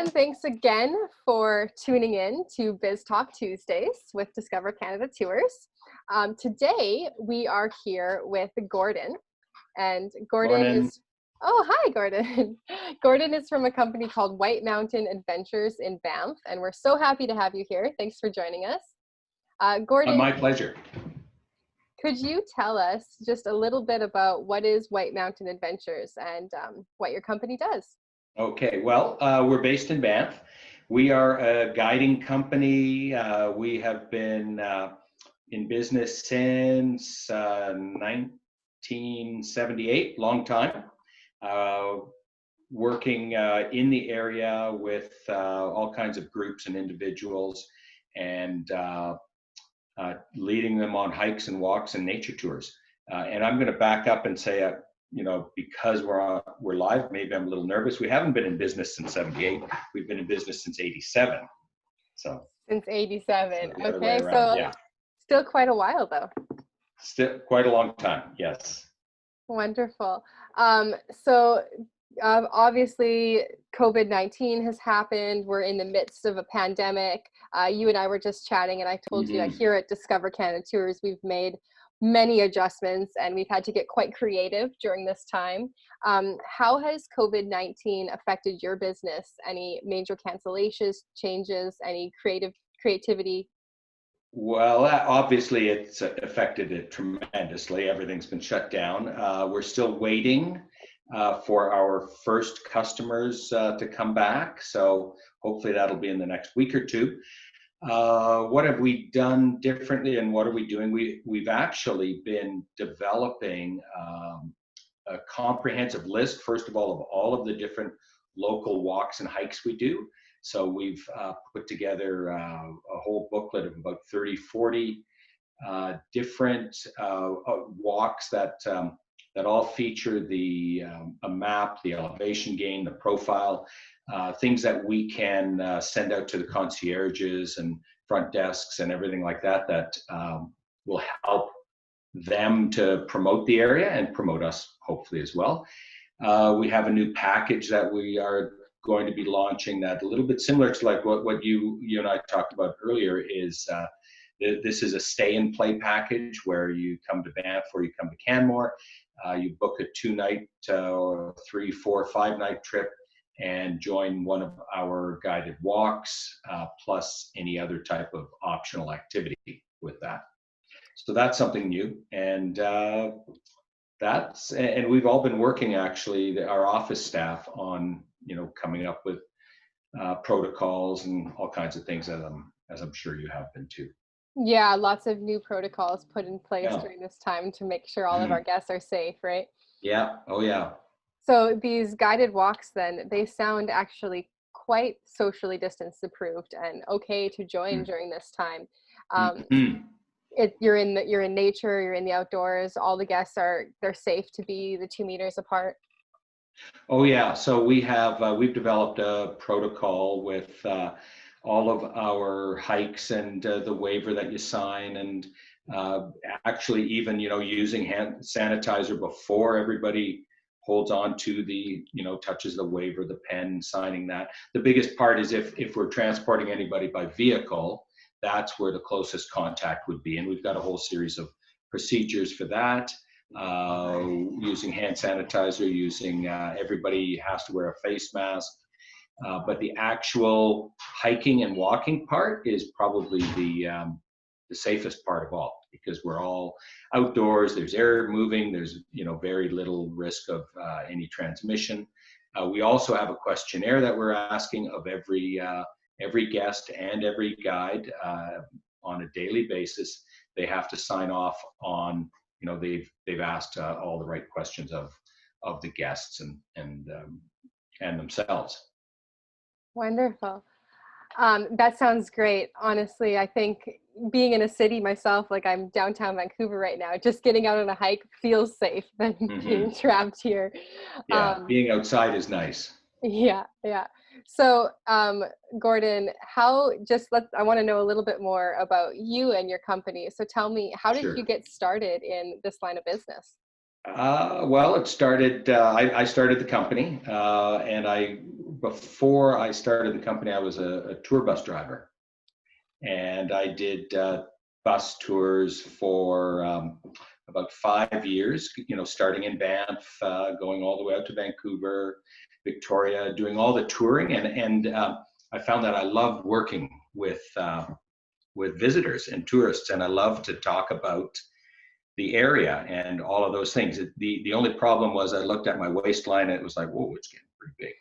Thanks again for tuning in to Biz Talk Tuesdays with Discover Canada Tours. Today we are here with Gordon, and Gordon Morning. is, oh, hi Gordon. Gordon is from a company called White Mountain Adventures in Banff, and we're so happy to have you here. Thanks for joining us. Gordon, My pleasure. could you tell us just a little bit about what is White Mountain Adventures and what your company does? Okay, well, we're based in Banff. We are a guiding company. We have been in business since 1978, long time, working in the area with all kinds of groups and individuals, and leading them on hikes and walks and nature tours. And I'm going to back up and say, because we're live, maybe I'm a little nervous. We haven't been in business since '78. We've been in business since '87. So since '87. So okay, so yeah. Still quite a while though. Still quite a long time. Yes. Wonderful. Obviously, COVID-19 has happened. We're in the midst of a pandemic. You and I were just chatting, and I told you that here at Discover Canada Tours, we've made many adjustments, and we've had to get quite creative during this time. How has COVID-19 affected your business? Any major cancellations, changes, any creativity? Well, obviously it's affected it tremendously. Everything's been shut down. We're still waiting for our first customers to come back. So hopefully that'll be in the next week or two. What have we done differently, and what are we doing? We've actually been developing a comprehensive list, first of all of the different local walks and hikes we do. So we've put together a whole booklet of about 30, 40 different walks that all feature a map, the elevation gain, the profile, things that we can send out to the concierges and front desks and everything like that will help them to promote the area and promote us hopefully as well. We have a new package that we are going to be launching that a little bit similar to like what you and I talked about earlier is this is a stay and play package where you come to Banff or you come to Canmore, you book a 2-night, 3, 4, 5-night trip and join one of our guided walks, plus any other type of optional activity with that. So that's something new, and we've all been working actually, our office staff, on coming up with protocols and all kinds of things, as I'm sure you have been too. Yeah, lots of new protocols put in place during this time to make sure all of our guests are safe, right? Yeah. Oh yeah. So these guided walks, then, they sound actually quite socially distance approved and okay to join during this time. You're in nature, you're in the outdoors. All the guests they're safe to be the 2 meters apart. Oh yeah. So we've developed a protocol with all of our hikes and the waiver that you sign, and actually even using hand sanitizer before everybody holds on to touches the waiver, the pen, signing that. The biggest part is if we're transporting anybody by vehicle, that's where the closest contact would be. And we've got a whole series of procedures for that, using hand sanitizer, everybody has to wear a face mask. But the actual hiking and walking part is probably the safest part of all, because we're all outdoors, there's air moving, there's very little risk of any transmission. We also have a questionnaire that we're asking of every guest and every guide on a daily basis. They have to sign off on they've asked all the right questions of the guests and themselves. Wonderful. That sounds great. Honestly, I think being in a city myself, like I'm downtown Vancouver right now, just getting out on a hike feels safe than being trapped here. Yeah, being outside is nice. Yeah. So, Gordon, I want to know a little bit more about you and your company. So tell me, how did you get started in this line of business? Well, it started, I started the company and I before I started the company, I was a tour bus driver, and I did bus tours for about 5 years. Starting in Banff, going all the way out to Vancouver, Victoria, doing all the touring, and I found that I loved working with visitors and tourists, and I love to talk about the area and all of those things. The only problem was I looked at my waistline and it was like, whoa, it's getting pretty big.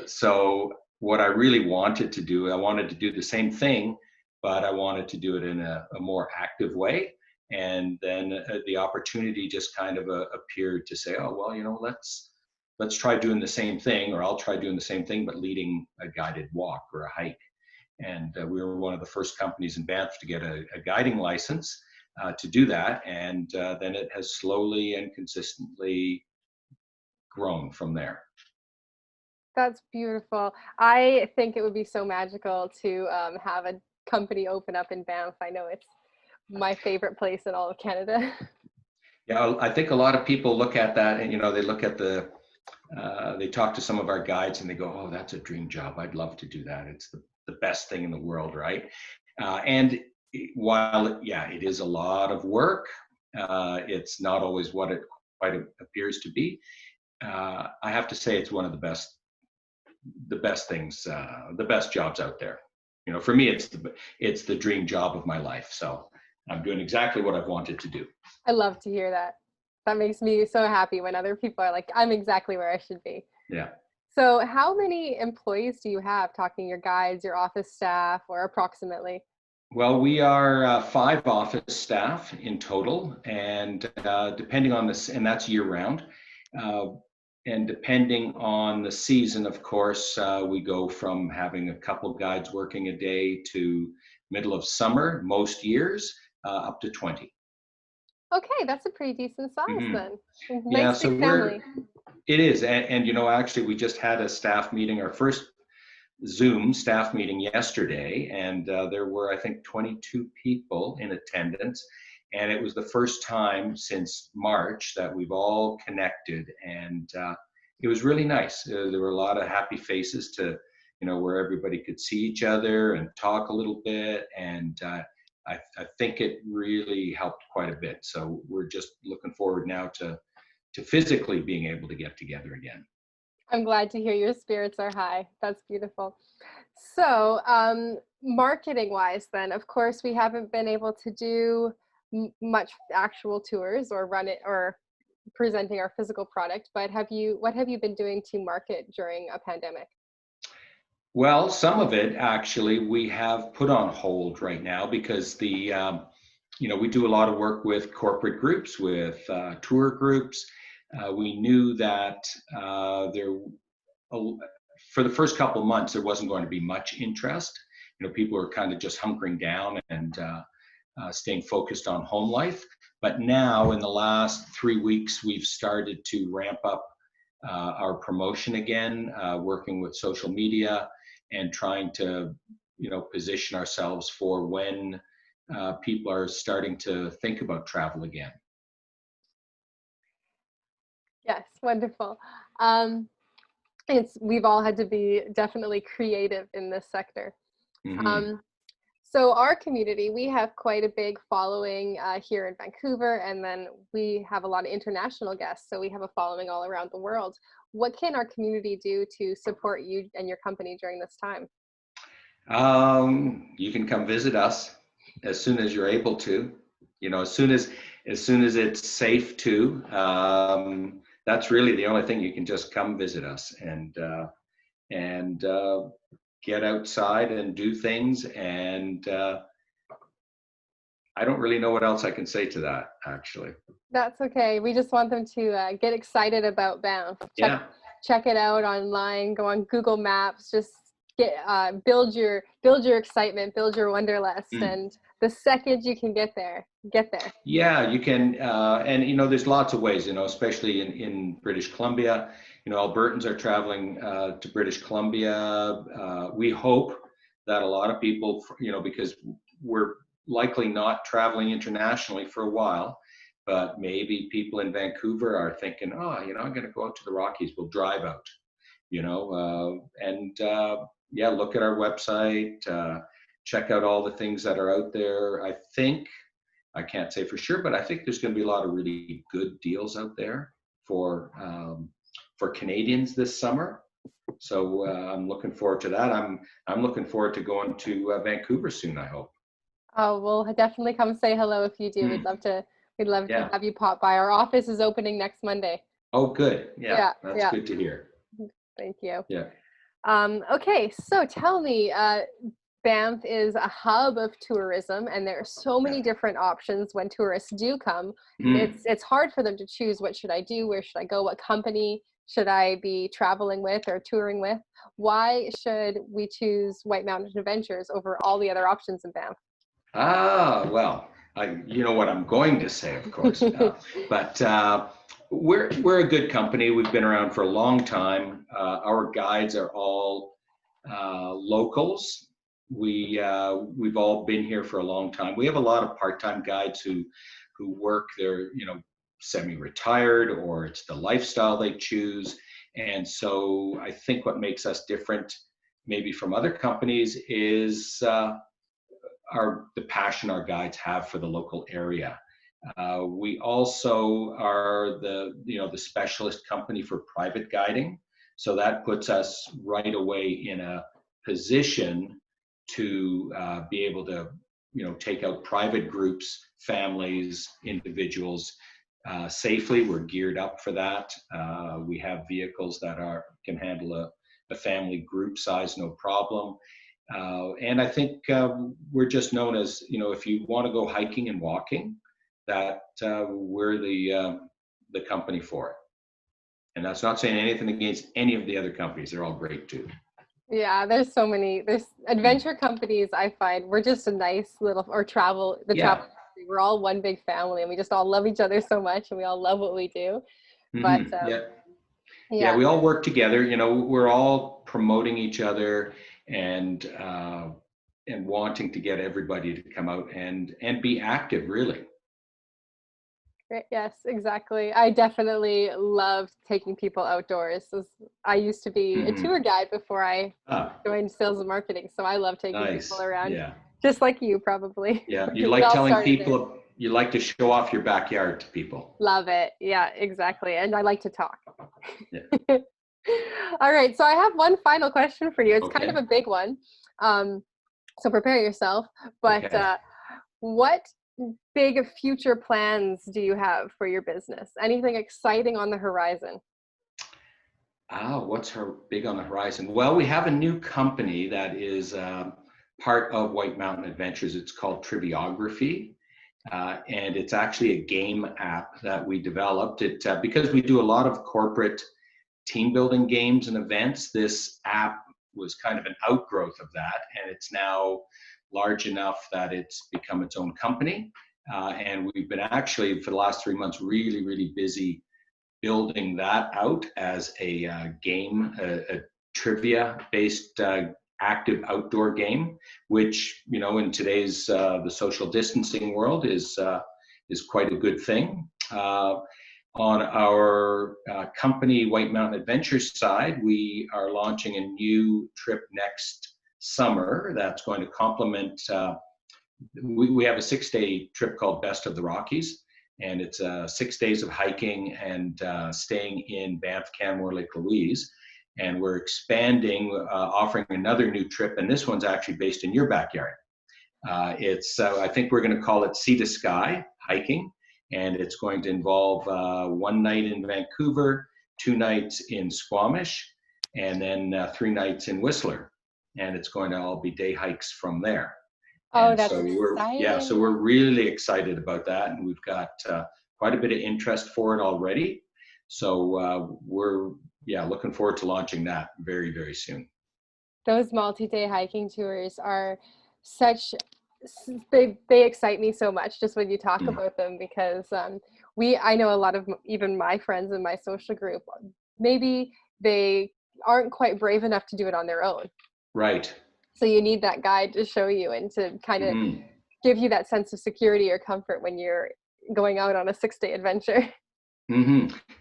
So what I really wanted to do, I wanted to do the same thing, but I wanted to do it in a more active way. And then the opportunity just kind of appeared to say, oh, well, let's try doing the same thing, or I'll try doing the same thing, but leading a guided walk or a hike. And we were one of the first companies in Banff to get a guiding license to do that. And then it has slowly and consistently grown from there. That's beautiful. I think it would be so magical to have a company open up in Banff. I know it's my favorite place in all of Canada. Yeah, I think a lot of people look at that and, they look at they talk to some of our guides and they go, oh, that's a dream job. I'd love to do that. It's the best thing in the world, right? And while, it is a lot of work, it's not always what it quite appears to be. I have to say it's one of the best things, the best jobs out there. For me, it's the dream job of my life. So I'm doing exactly what I've wanted to do. I love to hear that. That makes me so happy when other people are like, I'm exactly where I should be. Yeah. So how many employees do you have, talking your guides, your office staff, or approximately? Well, we are 5 office staff in total, and depending on this, and that's year round. And depending on the season, of course, we go from having a couple guides working a day to middle of summer, most years, up to 20. Okay, that's a pretty decent size then. Nice Yeah, so big family. It is, and actually we just had a staff meeting, our first Zoom staff meeting yesterday, and there were, I think, 22 people in attendance, and it was the first time since March that we've all connected, and it was really nice. There were a lot of happy faces to, where everybody could see each other and talk a little bit, and I think it really helped quite a bit. So we're just looking forward now to physically being able to get together again. I'm glad to hear your spirits are high. That's beautiful. So, marketing wise, then, of course, we haven't been able to do much actual tours or run it or presenting our physical product, but what have you been doing to market during a pandemic? Well, some of it actually we have put on hold right now because we do a lot of work with corporate groups, with tour groups. We knew that for the first couple of months, there wasn't going to be much interest. People were kind of just hunkering down and staying focused on home life. But now in the last 3 weeks, we've started to ramp up our promotion again, working with social media and trying to, position ourselves for when people are starting to think about travel again. Yes, wonderful. We've all had to be definitely creative in this sector. Mm-hmm. So our community, we have quite a big following here in Vancouver, and then we have a lot of international guests. So we have a following all around the world. What can our community do to support you and your company during this time? You can come visit us as soon as you're able to. As soon as it's safe to. That's really the only thing. You can just come visit us and get outside and do things. And I don't really know what else I can say to that, actually. That's okay. We just want them to get excited about Banff. Check it out online. Go on Google Maps. Just build your excitement, build your wanderlust, and the second you can get there, get there. Yeah, you can, and there's lots of ways. Especially in British Columbia. Albertans are traveling to British Columbia. We hope that a lot of people, because we're likely not traveling internationally for a while, but maybe people in Vancouver are thinking, oh, I'm going to go out to the Rockies. We'll drive out. Yeah, look at our website, check out all the things that are out there. I can't say for sure, but I think there's going to be a lot of really good deals out there for Canadians this summer. So I'm looking forward to that. I'm looking forward to going to Vancouver soon, I hope. Oh, we'll definitely come say hello if you do. We'd love to have you pop by. Our office is opening next Monday. Oh, good. Yeah, that's good to hear. Thank you. Yeah. Okay, so tell me, Banff is a hub of tourism, and there are so many different options when tourists do come. It's hard for them to choose, what should I do, where should I go, what company should I be traveling with or touring with? Why should we choose White Mountain Adventures over all the other options in Banff? Well, you know what I'm going to say, of course, but we're a good company. We've been around for a long time. Our guides are all locals. We've all been here for a long time. We have a lot of part-time guides who work. They're semi-retired, or it's the lifestyle they choose. And so I think what makes us different, maybe from other companies, is the passion our guides have for the local area. We also are the specialist company for private guiding, so that puts us right away in a position to be able to take out private groups, families, individuals safely. We're geared up for that. We have vehicles that can handle a family group size, no problem. And I think we're just known as, if you want to go hiking and walking, that we're the company for it. And that's not saying anything against any of the other companies. They're all great too. Yeah, there's adventure companies. I find we're just a nice little, travel. We're all one big family, and we just all love each other so much, and we all love what we do. But we all work together. We're all promoting each other and wanting to get everybody to come out and be active, really. Yes, exactly. I definitely love taking people outdoors. I used to be a tour guide before I joined sales and marketing, so I love taking people around. Yeah. Just like you, probably. Yeah, you like telling people, you like to show off your backyard to people. Love it. Yeah, exactly. And I like to talk. Yeah. All right, so I have one final question for you. It's kind of a big one. So prepare yourself. But what big future plans do you have for your business? Anything exciting on the horizon? What's big on the horizon? Well, we have a new company that is part of White Mountain Adventures. It's called Triviography, and it's actually a game app that we developed. Because we do a lot of corporate team building games and events. This app was kind of an outgrowth of that, and it's now large enough that it's become its own company. And we've been actually, for the last 3 months, really, really busy building that out as a game, a trivia-based active outdoor game, which, in today's the social distancing world is quite a good thing. On our company, White Mountain Adventures side, we are launching a new trip next summer that's going to complement. We have a 6-day trip called Best of the Rockies, and it's 6 days of hiking and staying in Banff, Canmore, Lake Louise. And we're expanding, offering another new trip, and this one's actually based in your backyard. I think we're going to call it Sea to Sky hiking. And it's going to involve 1 night in Vancouver, 2 nights in Squamish, and then 3 nights in Whistler. And it's going to all be day hikes from there. Oh, that's exciting. So we're really excited about that, and we've got quite a bit of interest for it already. So we're looking forward to launching that very, very soon. Those multi-day hiking tours are they excite me so much just when you talk about them, because I know a lot of even my friends in my social group, maybe they aren't quite brave enough to do it on their own. Right. So you need that guide to show you and to kind of give you that sense of security or comfort when you're going out on a 6-day adventure.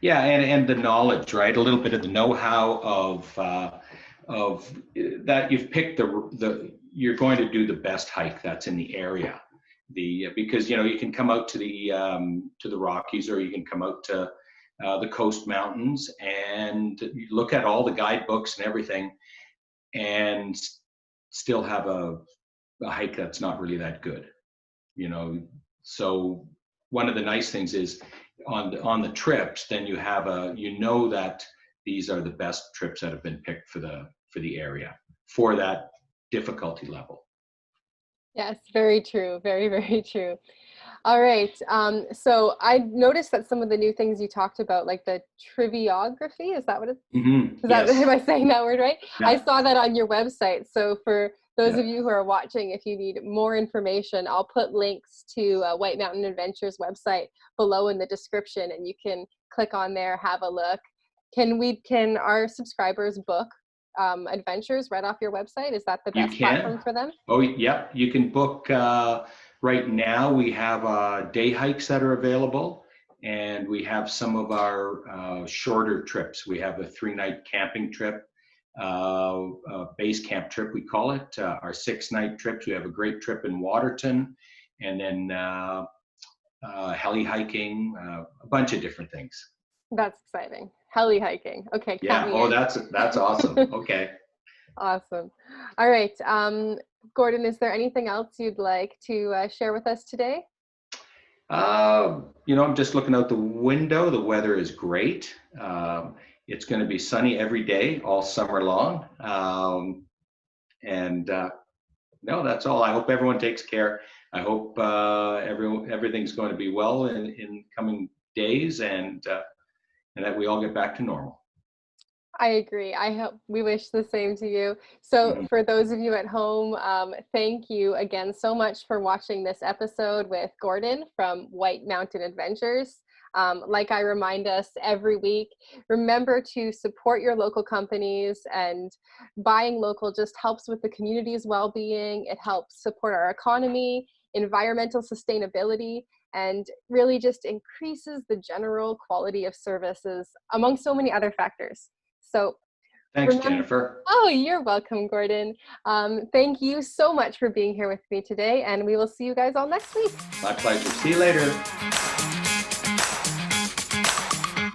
Yeah, and the knowledge, right? A little bit of the know-how of that you've picked the you're going to do the best hike that's in the area. Because you can come out to the Rockies, or you can come out to the coast mountains, and you look at all the guidebooks and everything, and still have a hike that's not really that good. So one of the nice things is on the trips, then you have that these are the best trips that have been picked for the area for that difficulty level. Yes, very true. Very, very true. All right. So I noticed that some of the new things you talked about, like the triviography, is that what it's? Yes. Am I saying that word right? Yeah. I saw that on your website. So for those Yeah. of you who are watching, if you need more information, I'll put links to White Mountain Adventures website below in the description, and you can click on there, have a look. Can our subscribers book adventures right off your website? Is that the best platform for them? Oh, yeah. You can book. Right now, we have day hikes that are available, and we have some of our shorter trips. We have a 3-night camping trip, base camp trip, we call it. Our 6-night trips. We have a great trip in Waterton, and then heli hiking, a bunch of different things. That's exciting. Heli hiking. Okay. Yeah. Oh, that's awesome. Okay. Awesome. All right. Gordon, is there anything else you'd like to share with us today? I'm just looking out the window. The weather is great. It's going to be sunny every day, all summer long. No, that's all. I hope everyone takes care. I hope everything's going to be well in coming days, and that we all get back to normal. I agree. I hope we wish the same to you. So for those of you at home, thank you again so much for watching this episode with Gordon from White Mountain Adventures. Like I remind us every week, remember to support your local companies, and buying local just helps with the community's well-being. It helps support our economy, environmental sustainability, and really just increases the general quality of services, among so many other factors. So thanks, Jennifer. Oh, you're welcome, Gordon. Thank you so much for being here with me today, and we will see you guys all next week. My pleasure. See you later.